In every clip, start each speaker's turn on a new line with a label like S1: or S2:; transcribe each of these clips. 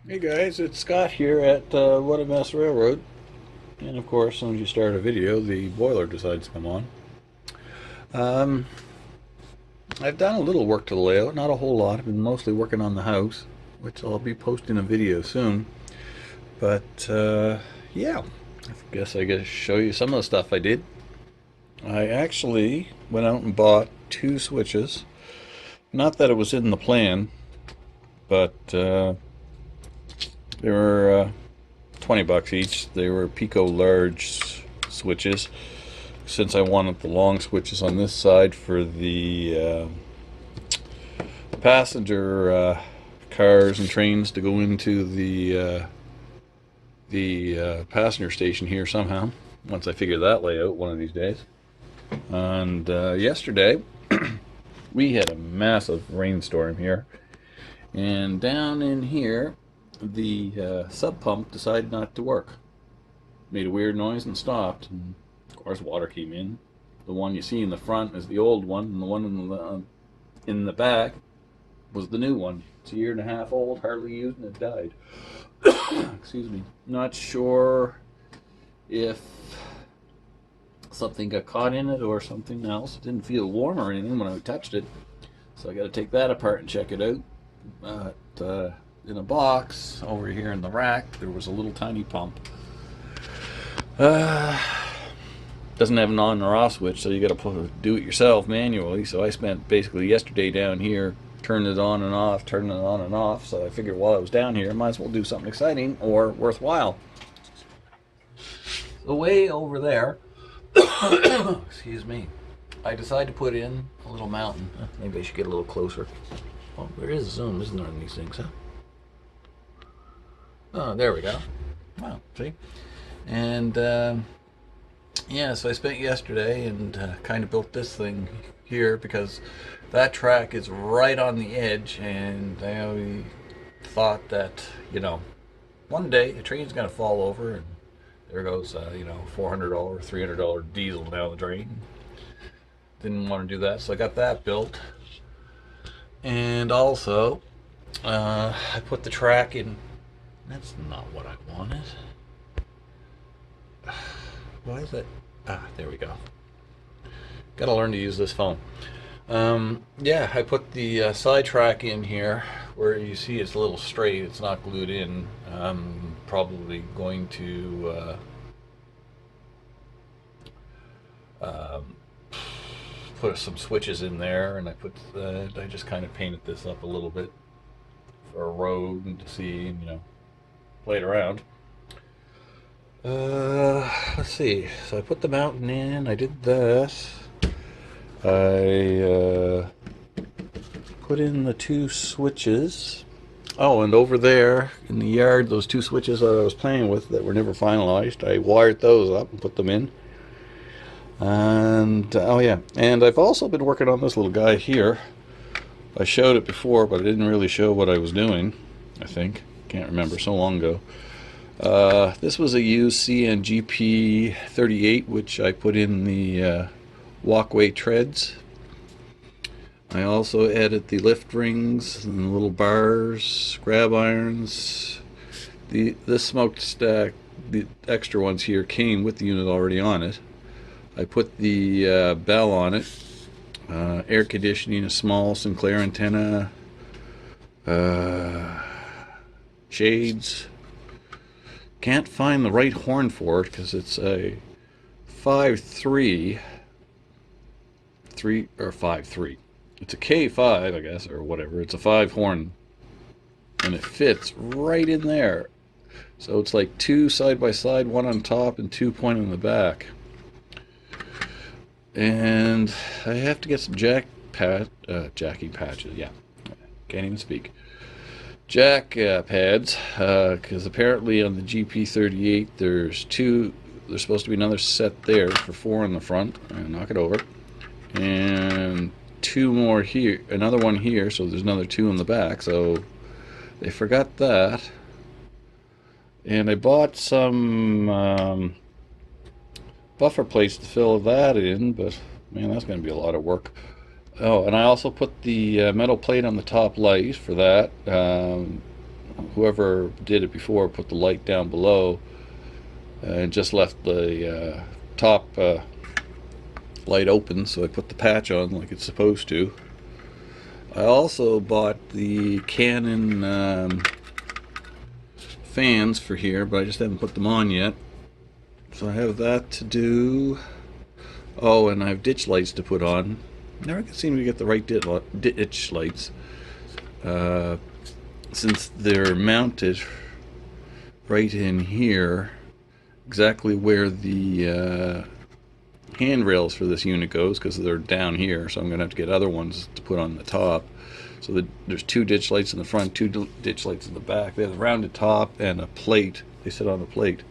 S1: Hey guys, it's Scott here at What a Mess Railroad. And of course, as soon as you start a video, the boiler decides to come on. Um, I've done a little work to the layout, not a whole lot. I've been mostly working on the house, which I'll be posting a video soon. But yeah, I guess show you some of the stuff I did. I actually went out and bought two switches. Not that it was in the plan, but they were 20 bucks each. They were Pico large switches. Since I wanted the long switches on this side for the passenger cars and trains to go into the passenger station here somehow. Once I figure that layout one of these days. And yesterday we had a massive rainstorm here, and down in here the sub pump decided not to work. Made a weird noise and stopped. And of course, water came in. The one you see in the front is the old one, and the one in the back was the new one. It's a year and a half old, hardly used, and it died. Excuse me. Not sure if something got caught in it or something else. It didn't feel warm or anything when I touched it, so I got to take that apart and check it out. But in a box over here in the rack, there was a little tiny pump. Doesn't have an on or off switch, so you got to do it yourself manually. So I spent basically yesterday down here turning it on and off, turning it on and off. So I figured while I was down here, I might as well do something exciting or worthwhile. The way over there, excuse me, I decided to put in a little mountain. Maybe I should get a little closer. Oh, there is a zoom, isn't there, on these things, huh? Oh, there we go. Wow, see? And yeah, so I spent yesterday and kind of built this thing here because that track is right on the edge, and I thought that, one day a train's going to fall over, and there goes, $400, $300 diesel down the drain. Didn't want to do that, so I got that built. And also, I put the track in. That's not what I wanted. Why is it? There we go. Gotta learn to use this phone. Yeah, I put the side track in here where you see it's a little straight. It's not glued in. I'm probably going to put some switches in there, and I just kind of painted this up a little bit for a road and to see, play it around. Let's see. So I put the mountain in. I did this. I put in the two switches. Oh, and over there in the yard, those two switches that I was playing with that were never finalized, I wired those up and put them in. And oh yeah, and I've also been working on this little guy here. I showed it before, but I didn't really show what I was doing. I think, can't remember, so long ago. This was a used CNGP 38, which I put in the walkway treads. I also added the lift rings and the little bars, grab irons. This smokestack, the extra ones here, came with the unit already on it. I put the bell on it, air conditioning, a small Sinclair antenna, shades. Can't find the right horn for it because it's a 5.3, 5.3. It's a K5, I guess, or whatever. It's a 5 horn, and it fits right in there. So it's like two side by side, one on top and two pointing in the back. And I have to get some jacking patches. Yeah, can't even speak. Jack pads, because apparently on the GP38 there's supposed to be another set there for 4 in the front. Knock it over. And 2 more here, another one here, so there's another 2 in the back. So they forgot that. And I bought some buffer plates to fill that in, but man, that's going to be a lot of work. Oh, and I also put the metal plate on the top light for that. whoever did it before put the light down below and just left the top light open, so I put the patch on like it's supposed to. I also bought the Canon fans for here, but I just haven't put them on yet. So I have that to do. Oh, and I have ditch lights to put on. Never can seem to get the right ditch lights. Since they're mounted right in here, exactly where the handrails for this unit goes, because they're down here, so I'm going to have to get other ones to put on the top. So there's 2 ditch lights in the front, 2 ditch lights in the back. They have a rounded top and a plate. They sit on a plate.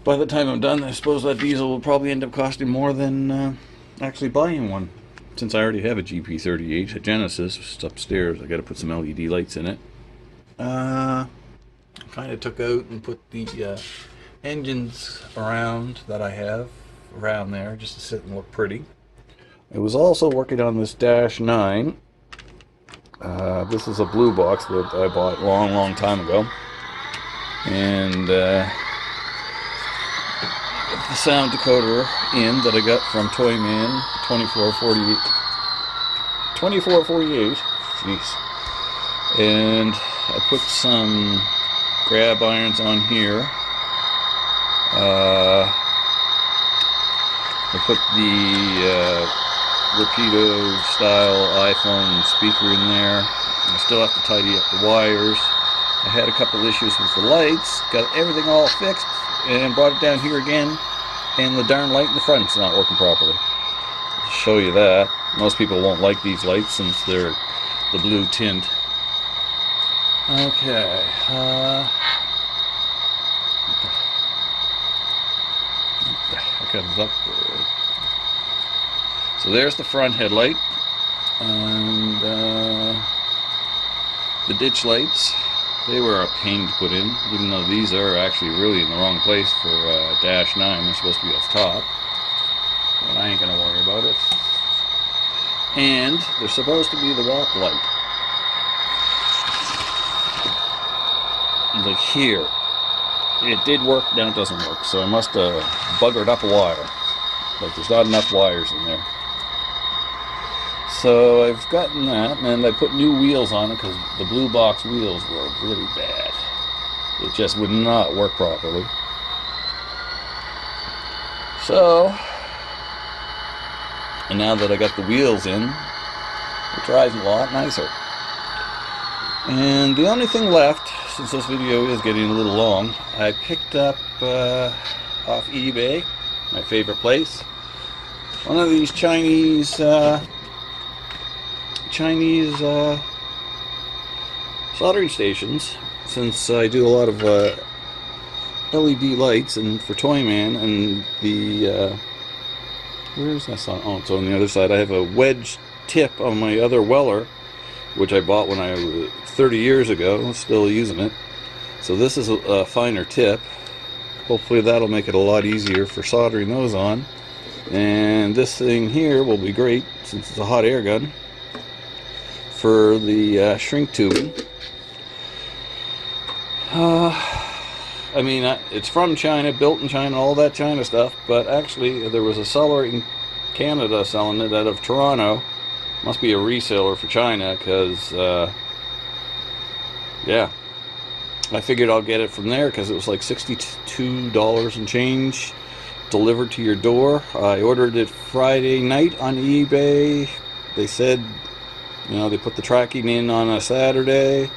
S1: By the time I'm done, I suppose that diesel will probably end up costing more than actually buying one. Since I already have a GP38, a Genesis, just upstairs, I got to put some LED lights in it. Kind of took out and put the engines around that I have around there just to sit and look pretty. I was also working on this Dash 9. This is a blue box that I bought a long time ago, and the sound decoder in that I got from Toyman 2448. Jeez. And I put some grab irons on here. I put the Rapido style iPhone speaker in there. I still have to tidy up the wires. I had a couple issues with the lights, got everything all fixed, and brought it down here again, and the darn light in the front's not working properly. I'll show you that. Most people won't like these lights since they're the blue tint. Okay. I got it up. So there's the front headlight, and the ditch lights. They were a pain to put in, even though these are actually really in the wrong place for Dash 9. They're supposed to be up top, but I ain't gonna worry about it. And they're supposed to be the walk light, like here. It did work, now it doesn't work, so I must have buggered up a wire. Like there's not enough wires in there. So I've gotten that, and I put new wheels on it because the blue box wheels were really bad. It just would not work properly. So, and now that I got the wheels in, it drives a lot nicer. And the only thing left, since this video is getting a little long, I picked up off eBay, my favorite place, one of these Chinese soldering stations, since I do a lot of LED lights and for Toyman, and the where's that on? Oh, it's on the other side. I have a wedge tip on my other Weller, which I bought when I was 30 years ago. I'm still using it. So this is a finer tip. Hopefully that'll make it a lot easier for soldering those on. And this thing here will be great since it's a hot air gun for the shrink tubing. I mean, it's from China, built in China, all that China stuff, but actually there was a seller in Canada selling it out of Toronto. Must be a reseller for China, because yeah, I figured I'll get it from there because it was like $62 and change delivered to your door. I ordered it Friday night on eBay. They said, you know, they put the tracking in on a Saturday.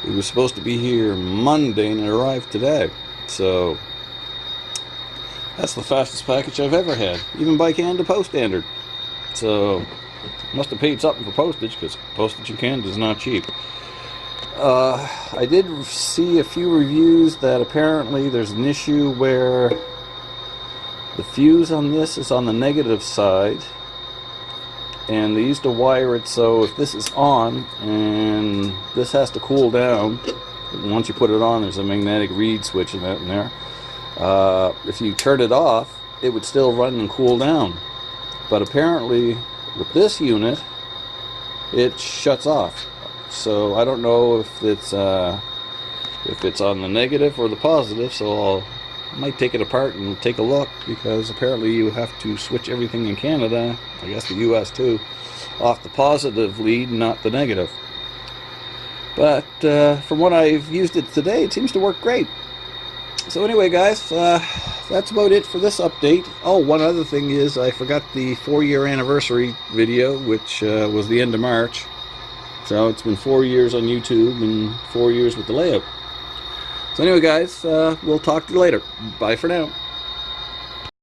S1: It was supposed to be here Monday and it arrived today. So that's the fastest package I've ever had, even by Canada Post standard. So must have paid something for postage, because postage in Canada is not cheap. I did see a few reviews that apparently there's an issue where the fuse on this is on the negative side, and they used to wire it so if this is on and this has to cool down, once you put it on there's a magnetic reed switch in there. If you turn it off, it would still run and cool down, but apparently with this unit it shuts off so I don't know if it's on the negative or the positive, so I might take it apart and take a look, because apparently you have to switch everything in Canada, I guess the US too, off the positive lead, not the negative. But from what I've used it today, it seems to work great. So anyway, guys, that's about it for this update. Oh, one other thing is I forgot the 4-year anniversary video, which was the end of March. So it's been 4 years on YouTube and 4 years with the layout. So anyway, guys, we'll talk to you later. Bye for now.